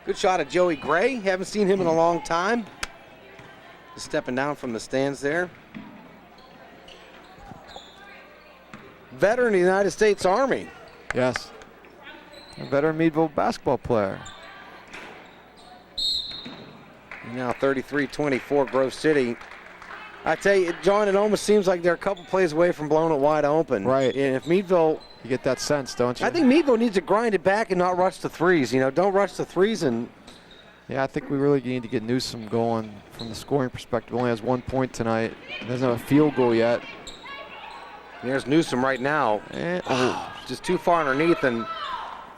Good shot of Joey Gray. Haven't seen him in a long time. Just stepping down from the stands there. Veteran of the United States Army. Yes. A veteran Meadville basketball player. Now 33-24 Grove City. I tell you, John, it almost seems like they're a couple plays away from blowing it wide open. Right. And if Meadville... You get that sense, don't you? I think Meadville needs to grind it back and not rush the threes. You know, don't rush the threes. And yeah, I think we really need to get Newsom going from the scoring perspective. Only has 1 point tonight. Doesn't have a field goal yet. There's Newsom right now. Just too far underneath. And,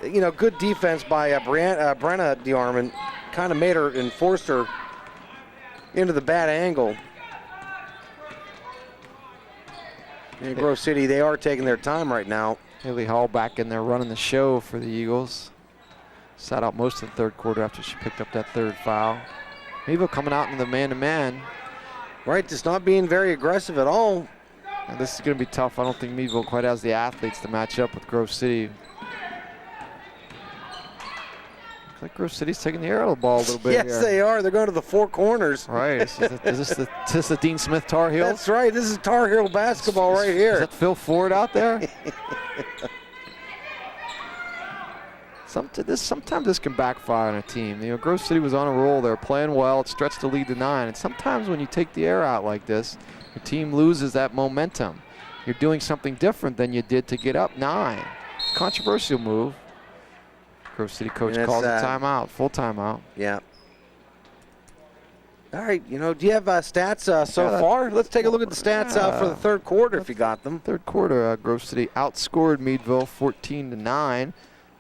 you know, good defense by Brenna DeArmond. Kind of made her and forced her into the bad angle. And Grove City, they are taking their time right now. Haley Hall back in there running the show for the Eagles. Sat out most of the third quarter after she picked up that third foul. Meadville coming out in the man-to-man. Right, just not being very aggressive at all. And this is going to be tough. I don't think Meadville quite has the athletes to match up with Grove City. Looks like Grove City's taking the air out of the ball a little bit. Yes, they are. They're going to the four corners. Right. Is this the Dean Smith Tar Heels? That's right. This is Tar Heel basketball right here. Is that Phil Ford out there? Sometimes this can backfire on a team. You know, Grove City was on a roll. They're playing well. It stretched the lead to 9. And sometimes when you take the air out like this, your team loses that momentum. You're doing something different than you did to get up 9. It's a controversial move. Grove City coach calls a timeout, full timeout. Yeah. All right, you know, do you have stats so far? Let's take a look at the stats for the third quarter if you got them. Third quarter, Grove City outscored Meadville 14-9.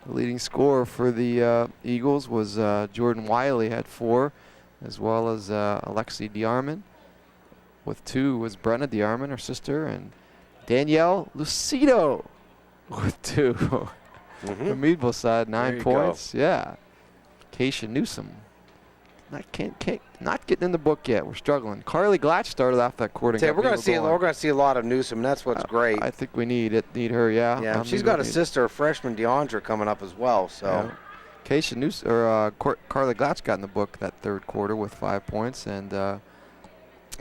The leading scorer for the Eagles was Jordan Wiley, had 4, as well as Alexi DeArmond. With 2 was Brenna DeArmond, her sister, and Danielle Lucido with 2. The Meadville side, 9 points. Yeah. Keisha Newsom. Not getting in the book yet. We're struggling. Carly Glatch started off that quarter. We're going to see a lot of Newsom. That's what's great. I think we need her. Yeah. Yeah. She's got a sister, a freshman DeAndra, coming up as well. So. Yeah. Keisha Newsom or Carly Glatch got in the book that third quarter with 5 points, and.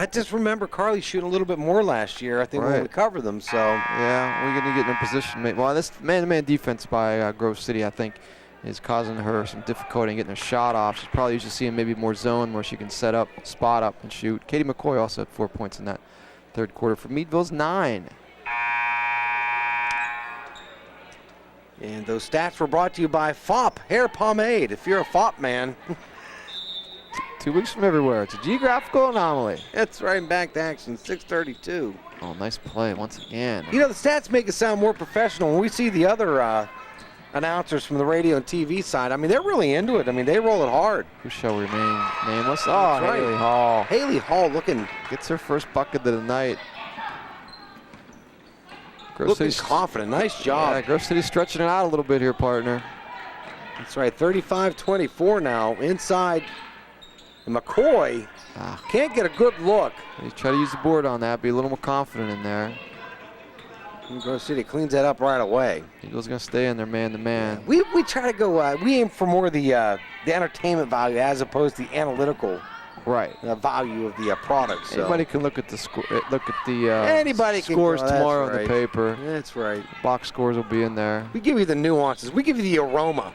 I just remember Carly shooting a little bit more last year. I think when we covered them. So. Yeah, we're going to get in a position. Well, this man-to-man defense by Grove City, I think, is causing her some difficulty in getting a shot off. She's probably used to seeing maybe more zone where she can set up, spot up, and shoot. Katie McCoy also had 4 points in that third quarter for Meadville's 9. And those stats were brought to you by FOP Hair Pomade. If you're a FOP man. 2 weeks from everywhere. It's a geographical anomaly. That's right, back to action, 6:32. Oh, nice play once again. You know, the stats make it sound more professional. When we see the other announcers from the radio and TV side, I mean, they're really into it. I mean, they roll it hard. Who shall remain nameless? Oh, Haley Hall. Haley Hall gets her first bucket of the night. Looking confident. Nice job. Yeah, Grove City's stretching it out a little bit here, partner. That's right, 35-24 now. Inside, and McCoy can't get a good look. You try to use the board on that, be a little more confident in there. And Grove City cleans that up right away. Eagles going to stay in their man-to-man. We try to go, we aim for more of the entertainment value as opposed to the analytical value of the product. So. Anybody can look at the Anybody scores can tomorrow on the paper. That's right. Box scores will be in there. We give you the nuances. We give you the aroma.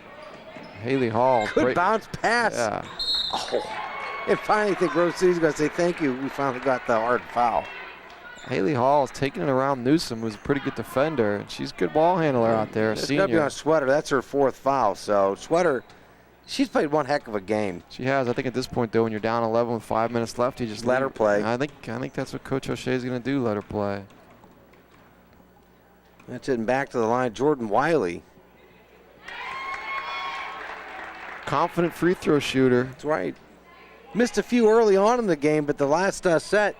Haley Hall. Good bounce pass. Yeah. Oh. And finally, I think Grove City's going to say thank you. We finally got the hard foul. Haley Hall is taking it around Newsom, who's a pretty good defender. And she's a good ball handler out there. It's got to be on Sweater. That's her 4th foul. So Sweater, she's played one heck of a game. She has. I think at this point, though, when you're down 11 with 5 minutes left, you just let her play. I think that's what Coach O'Shea is going to do, let her play. That's it. And back to the line, Jordan Wiley. Confident free throw shooter. That's right. Missed a few early on in the game, but the last set,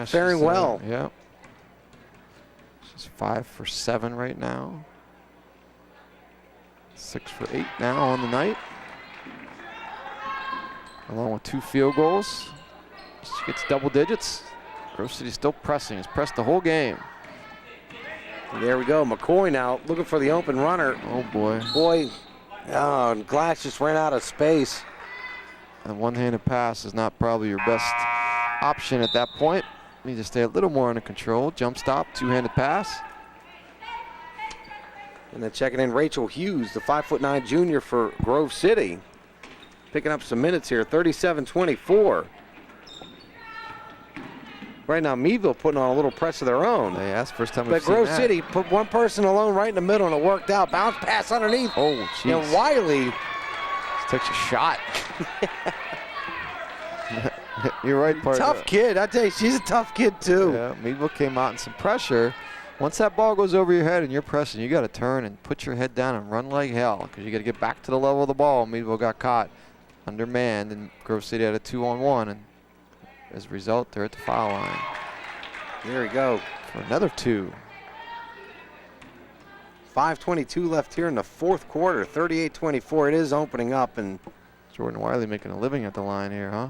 faring well. Yeah. She's 5 for 7 right now. 6 for 8 now on the night. Along with 2 field goals. She gets double digits. Grove City still pressing. Has pressed the whole game. There we go. McCoy now looking for the open runner. Oh, boy. Boy, Oh, and Glass just ran out of space. A one-handed pass is not probably your best option at that point. You need to stay a little more under control. Jump stop, two-handed pass. And then checking in Rachel Hughes, the 5'9" junior for Grove City. Picking up some minutes here, 37-24. Right now, Meadville putting on a little press of their own. Yeah, that's the first time we've But seen Grove that. City put one person alone right in the middle, and it worked out. Bounce pass underneath. Oh, jeez. And Wiley. Just takes a shot. You're right, partner. Tough kid. I tell you, she's a tough kid, too. Yeah, Meadville came out in some pressure. Once that ball goes over your head and you're pressing, you got to turn and put your head down and run like hell because you got to get back to the level of the ball. Meadville got caught undermanned, and Grove City had a 2-on-1, and as a result, they're at the foul line. There we go. For another 2. 5:22 left here in the fourth quarter, 38-24. It is opening up, and Jordan Wiley making a living at the line here, huh?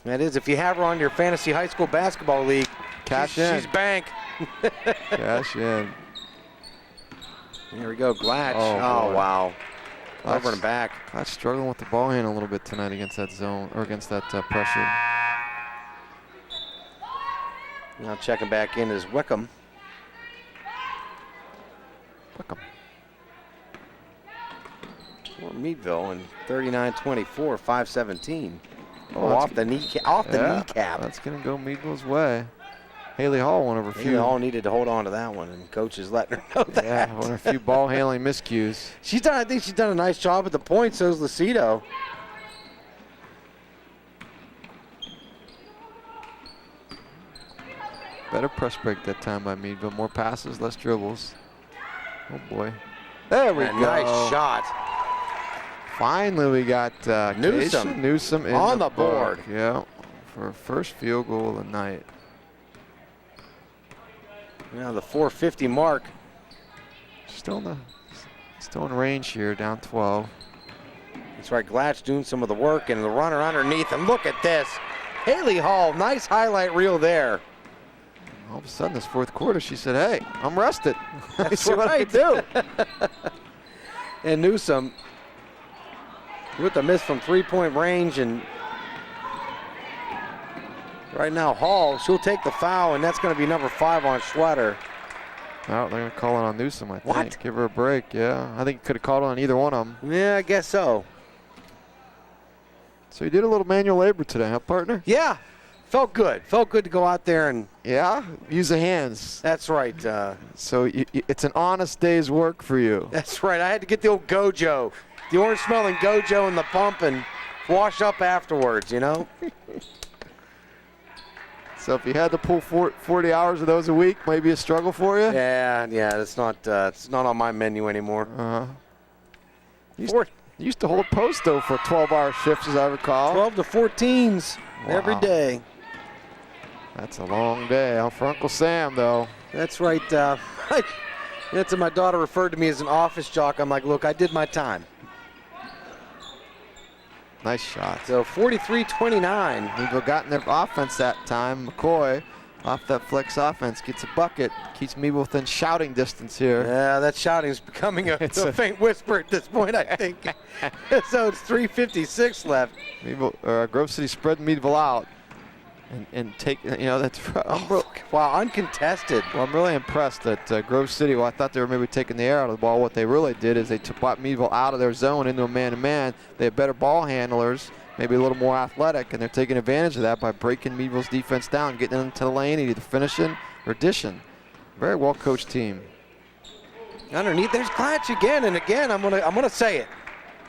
that is, if you have her on your fantasy high school basketball league, Cash in. she's bank. Cash in. Here we go, Glatch. Oh, boy. Wow. Glatch- Over and back. Glatch struggling with the ball hand a little bit tonight against that zone, or against that pressure. Now checking back in is Wickham. Wickham. For Meadville, and 39-24, 5:17. Oh, Off the kneecap. That's going to go Meadville's way. Haley Hall, one of her Haley few. Hall needed to hold on to that one, and coach is letting her know that. Yeah, one of her few ball handling miscues. I think she's done a nice job at the point, so's Lucido. Better press break that time by Meadville. More passes, less dribbles. Oh boy. There we go. Nice shot. Finally, we got Newsome. Newsome in On the book. board. Yeah, for her first field goal of the night. Now the 450 mark. Still in range here, down 12. That's right, Glatch doing some of the work, and the runner underneath, and look at this. Haley Hall, nice highlight reel there. All of a sudden, this fourth quarter, she said, "Hey, I'm rested. That's See what I right. can do." And Newsome with the miss from three-point range, and right now Hall, she'll take the foul, and that's going to be number 5 on Schwetter. Oh, they're going to call it on Newsome, I think. What? Give her a break, yeah. I think you could have called it on either one of them. Yeah, I guess so. So you did a little manual labor today, huh, partner? Yeah, felt good. Felt good to go out there, and Yeah? Use the hands. that's right. So it's an honest day's work for you. That's right. I had to get the old Gojo, the orange-smelling Gojo in the pump, and wash up afterwards, you know? So if you had to pull 40 hours of those a week, might be a struggle for you? Yeah, it's not on my menu anymore. Uh-huh. You used to hold post, though, for 12-hour shifts, as I recall. 12 to 14s every Wow. day. That's a long day. For Uncle Sam, though. That's right. That's what my daughter referred to me as an office jock. I'm like, look, I did my time. Nice shot. So 43-29. Meadville got in their offense that time. McCoy, off that flex offense, gets a bucket. Keeps Meadville within shouting distance here. Yeah, that shouting is becoming a faint whisper at this point, I think. So it's 3:56 left. Grove City spread Meadville out. And take, that's Wow, uncontested. Well, I'm really impressed that Grove City, I thought they were maybe taking the air out of the ball. What they really did is they brought Meadville out of their zone into a man-to-man. They have better ball handlers, maybe a little more athletic, and they're taking advantage of that by breaking Meadville's defense down, getting them into the lane, either finishing or dishing. Very well-coached team. Underneath, there's Glatch again, and again, I'm gonna say it.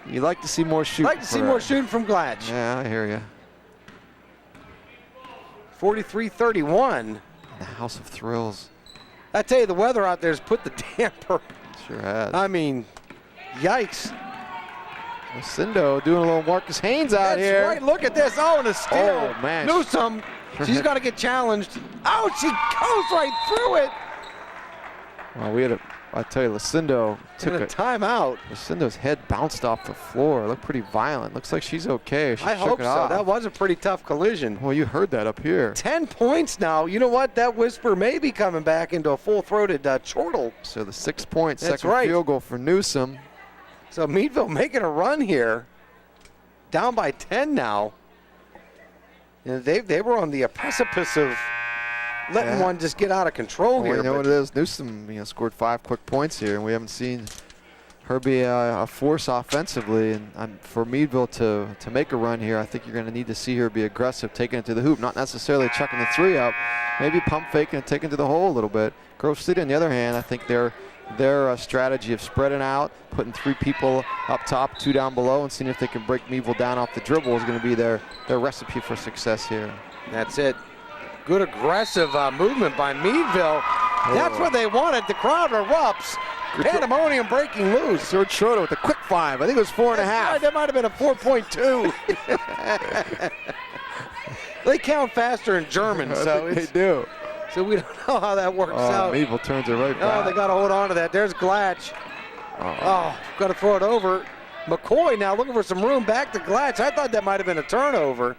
You like to see more shooting. Like to see more shooting from Glatch. Yeah, I hear you. 43-31. The House of Thrills. I tell you, the weather out there has put the damper. Sure has. I mean, yikes. Lucindo doing a little Marcus Haynes out here. That's right. Look at this. Oh, and a steal. Oh, man. Newsome. She's got to get challenged. Oh, she goes right through it. Well, I tell you, Lucindo took a timeout. Lucindo's head bounced off the floor. It looked pretty violent. Looks like she's okay. I hope so. Off. That was a pretty tough collision. Well, you heard that up here. 10 points now. You know what? That whisper may be coming back into a full-throated chortle. So the 6-point That's second right. field goal for Newsome. So Meadville making a run here. Down by 10 now. They were on the precipice of letting one just get out of control here. You know what it is? Newsom scored 5 quick points here, and we haven't seen her be a force offensively. And for Meadville to make a run here, I think you're going to need to see her be aggressive, taking it to the hoop, not necessarily chucking the 3 up, maybe pump faking and taking it to the hole a little bit. Grove City, on the other hand, I think their strategy of spreading out, putting 3 people up top, 2 down below, and seeing if they can break Meadville down off the dribble is going to be their recipe for success here. That's it. Good aggressive movement by Meadville. That's what they wanted. The crowd erupts. Pandemonium breaking loose. Serge Schroeder with a quick 5. I think it was 4.5. That might have been a 4.2. They count faster in German, so they do. So we don't know how that works out. Meadville turns it right back. Oh, they got to hold on to that. There's Glatch. Got to throw it over. McCoy now looking for some room back to Glatch. I thought that might have been a turnover.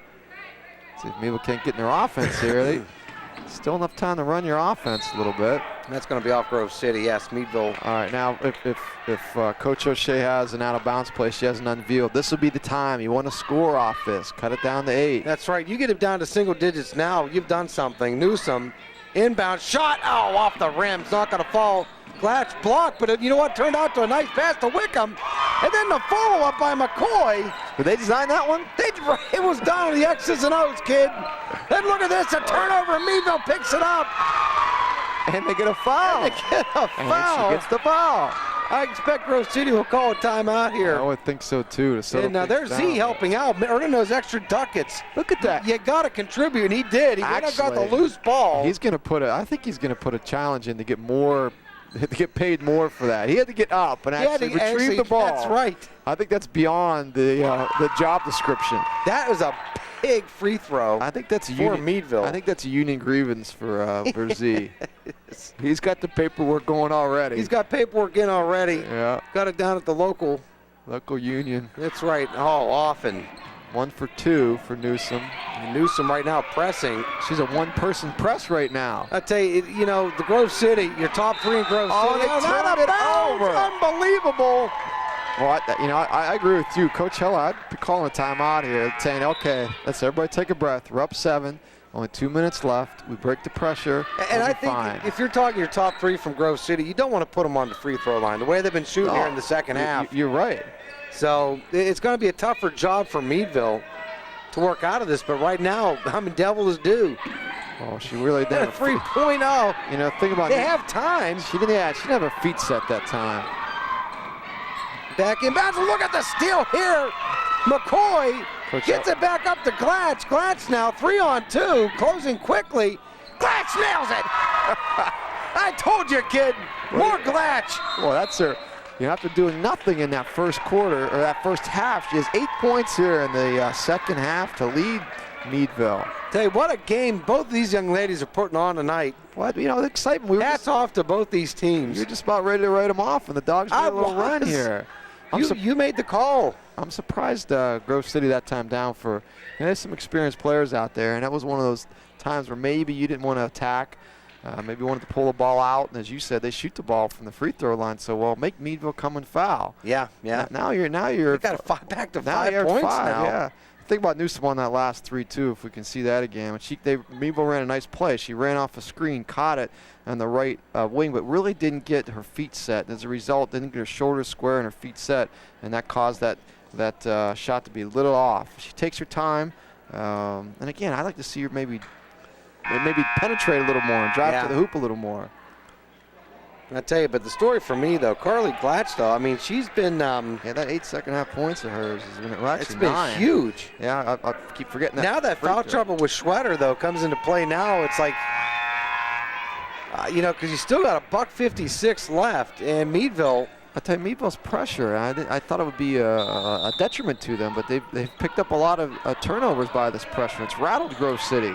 See if Meadville can't get in their offense here. Still enough time to run your offense a little bit. That's going to be off Grove City. Yes, Meadville. All right, now if Coach O'Shea has an out-of-bounds play, she has an unveiled, this will be the time. You want to score off this. Cut it down to 8. That's right. You get it down to single digits now. You've done something. Newsom, inbound shot. Oh, off the rim. It's not going to fall. Glatch blocked, but you know what? Turned out to a nice pass to Wickham. And then the follow-up by McCoy. Did they design that one? It was down to the X's and O's, kid. And look at this, a turnover. Meadville picks it up. And they get a foul. And she gets the foul. I expect Grove City will call a timeout here. I would think so, too. And now there's Z helping out, earning those extra ducats. Look at that. You got to contribute, and he did. He got the loose ball. He's going to I think he's going to put a challenge in to get more. To get paid more for that. He had to get up and actually retrieve the ball. That's right. I think that's beyond the job description. That was a big free throw. I think that's for Meadville. I think that's a union grievance for Z. He's got the paperwork going already. He's got paperwork in already. Yeah. Got it down at the local union. That's right. Oh, often. 1 for 2 for Newsom. And Newsom right now pressing. She's a 1-person press right now. I tell you, the Grove City, your top 3 in Grove City. They turned it over. Unbelievable. Well, I agree with you. Coach Heller, I'd be calling a timeout here, saying, okay, let's everybody take a breath. We're up 7. Only 2 minutes left. We break the pressure. And I think if you're talking your top 3 from Grove City, you don't want to put them on the free throw line. The way they've been shooting here in the second half. You're right. So it's going to be a tougher job for Meadville to work out of this. But right now, Devil is due. Oh, she really did. A 3.0. Think about it. They have time. She didn't have her feet set that time. Back in bounds. Look at the steal here. McCoy gets it back up to Glatch. Glatch now 3-on-2, closing quickly. Glatch nails it. I told you, kid. More Glatch. Well, that's her. After doing nothing in that first quarter, or that first half, she has 8 points here in the second half to lead Meadville. Tell you what a game both of these young ladies are putting on tonight. What, the excitement. Hats off to both these teams. You're just about ready to write them off, and the Dogs made a little run here. You made the call. I'm surprised Grove City that time down for. There's some experienced players out there, and that was one of those times where maybe you didn't want to attack. Maybe wanted to pull the ball out, and as you said, they shoot the ball from the free throw line. So, make Meadville come and foul. Yeah. Now you're. You got back to 5 points now. Yeah. Think about Newsom on that last 3 too. If we can see that again, Meadville ran a nice play. She ran off a screen, caught it on the right wing, but really didn't get her feet set. As a result, didn't get her shoulders square and her feet set, and that caused that shot to be a little off. She takes her time, and again, I'd like to see her maybe penetrate a little more and drive to the hoop a little more. I tell you, but the story for me, though, Carly Glatch, though, she's been... that 8 second-half points of hers has been actually it's been 9. huge. Yeah, I keep forgetting that. Now that foul trouble with Schroeder, though, comes into play now. It's like, because you still got $1:56 left, and Meadville... I tell you, Meadville's pressure, I thought it would be a detriment to them, but they've picked up a lot of turnovers by this pressure. It's rattled Grove City.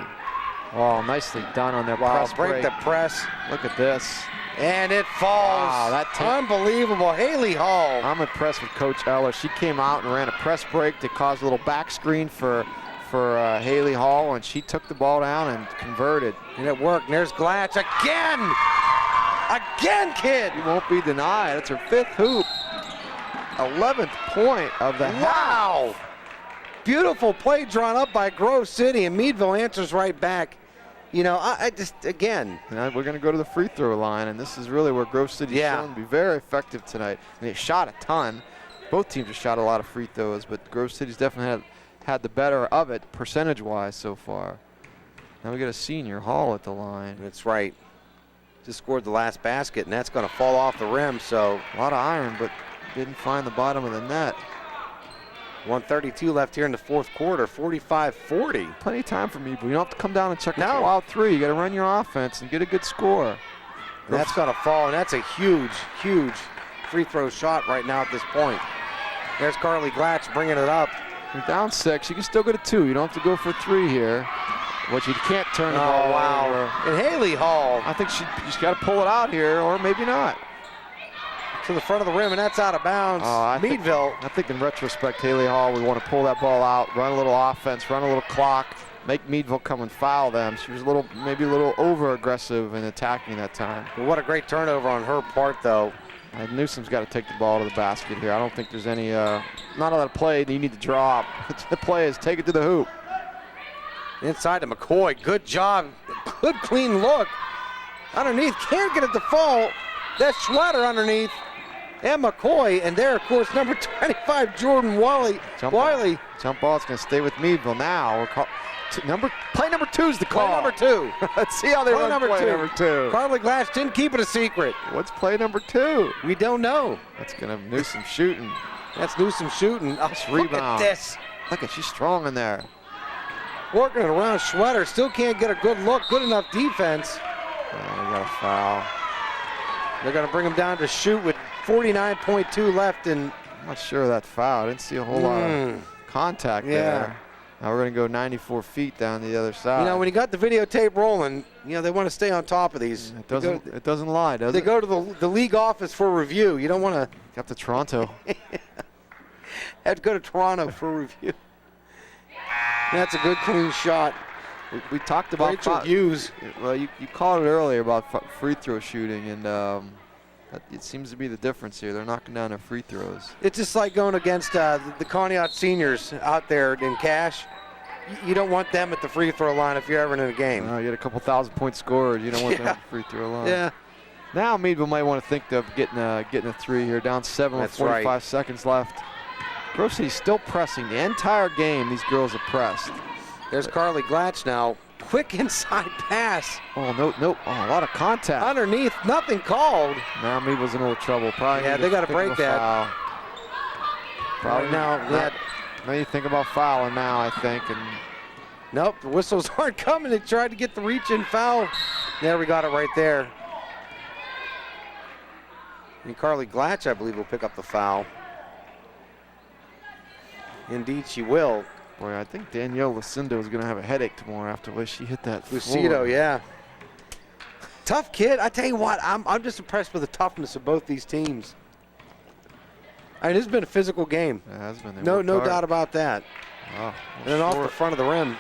Oh, nicely done on their press break. The press. Look at this. And it falls. Wow, unbelievable. Haley Hall. I'm impressed with Coach Eller. She came out and ran a press break to cause a little back screen for Haley Hall, and she took the ball down and converted. And it worked. And there's Glatch again. Again, kid. He won't be denied. That's her 5th hoop. 11th point of the half. Wow! Beautiful play drawn up by Grove City, and Meadville answers right back. You know, I just, again. Now we're going to go to the free throw line, and this is really where Grove City is shown to be very effective tonight. And they shot a ton. Both teams have shot a lot of free throws, but Grove City's definitely had the better of it percentage-wise so far. Now we got a senior, Hall, at the line. That's right. Just scored the last basket, and that's going to fall off the rim, so. A lot of iron, but didn't find the bottom of the net. 1:32 left here in the fourth quarter, 45-40. Plenty of time for me, but you don't have to come down and check a wild three. You got to run your offense and get a good score. And that's going to fall, and that's a huge, huge free throw shot right now at this point. There's Carly Glatch bringing it up. You're down 6. You can still go to 2. You don't have to go for 3 here. But you can't turn the ball over. And Haley Hall. I think she's got to pull it out here, or maybe not. To the front of the rim, and that's out of bounds. Meadville. I think in retrospect, Haley Hall would want to pull that ball out, run a little offense, run a little clock, make Meadville come and foul them. She was maybe a little over-aggressive in attacking that time. Well, what a great turnover on her part, though. Newsom's got to take the ball to the basket here. I don't think there's any, not a lot of play that you need to drop. The play is take it to the hoop. Inside to McCoy. Good job. Good clean look. Underneath. Can't get it to fall. That's Schwetter underneath. And McCoy. And there, of course, number 25, Jordan Wiley. Jump ball is going to stay with Meadville now. Play number 2 is the call. Play number 2. Let's see how they run play number 2. Carly Glass didn't keep it a secret. What's play number 2? We don't know. That's going to Newsom shooting. That's Newsom shooting. Rebound. Look at this. Look at, she's strong in there. Working it around Schwetter. Still can't get a good look. Good enough defense. They got a foul. They're going to bring him down to shoot with 49.2 left. And I'm not sure of that foul. I didn't see a whole lot of contact there. Now we're going to go 94 feet down the other side. You know, when you got the videotape rolling, you know, they want to stay on top of these. It doesn't lie, does it? They go to the league office for review. You don't want to. Up to Toronto. Have to go to Toronto for review. That's a good clean shot. We talked about Rachel Hughes. Well, you called it earlier about free throw shooting, and it seems to be the difference here. They're knocking down their free throws. It's just like going against the Conneaut seniors out there in Cash. You don't want them at the free throw line if you're ever in a game. You get a couple 1,000 points scored. You don't want them at the free throw line. Yeah. Now Meadville might want to think of getting a 3 here. Down 7 with 45 seconds left. Grove City's still pressing the entire game. These girls are pressed. There's Carly Glatch now. Quick inside pass. Oh, no. Oh, a lot of contact. Underneath, nothing called. Now Meadville's in a little trouble. Probably. Yeah, they got to break that. Foul. Probably now. Now you think about fouling now, I think. And nope, the whistles aren't coming. They tried to get the reach-in foul. There, we got it right there. And Carly Glatch, I believe, will pick up the foul. Indeed, she will. Boy, I think Danielle Lucindo is going to have a headache tomorrow after the way she hit that Lucido, yeah. Tough kid. I tell you what, I'm just impressed with the toughness of both these teams. I mean, this has been a physical game. It has been. No doubt about that. Oh, and then off the front of the rim.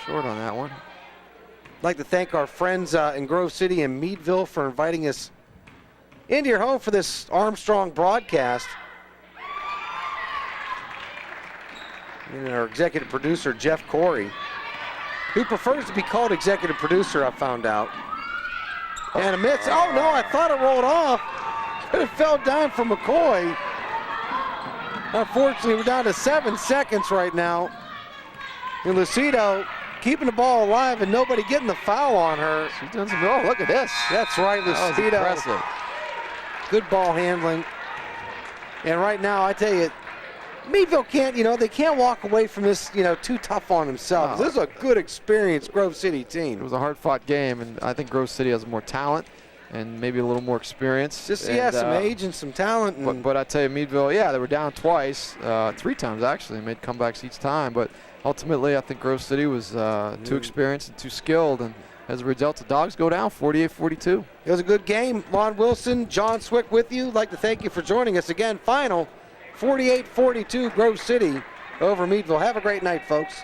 Short on that one. I'd like to thank our friends in Grove City and Meadville for inviting us into your home for this Armstrong broadcast. And our executive producer, Jeff Corey, who prefers to be called executive producer, I found out. And a miss. Oh, no, I thought it rolled off. But it fell down for McCoy. Unfortunately, we're down to 7 seconds right now. And Lucido keeping the ball alive and nobody getting the foul on her. She's done some, oh, look at this. That's right, Lucido. Good ball handling. And right now, I tell you, Meadville can't, they can't walk away from this, too tough on themselves. This is a good experienced Grove City team. It was a hard-fought game, and I think Grove City has more talent and maybe a little more experience. Some age and some talent. But I tell you, Meadville, they were down twice, 3 times actually, made comebacks each time. But ultimately, I think Grove City was too experienced and too skilled, and as a result, the Dogs go down 48-42. It was a good game. Lon Wilson, John Swick with you. I'd like to thank you for joining us again. Final 48-42 Grove City over Meadville. Have a great night, folks.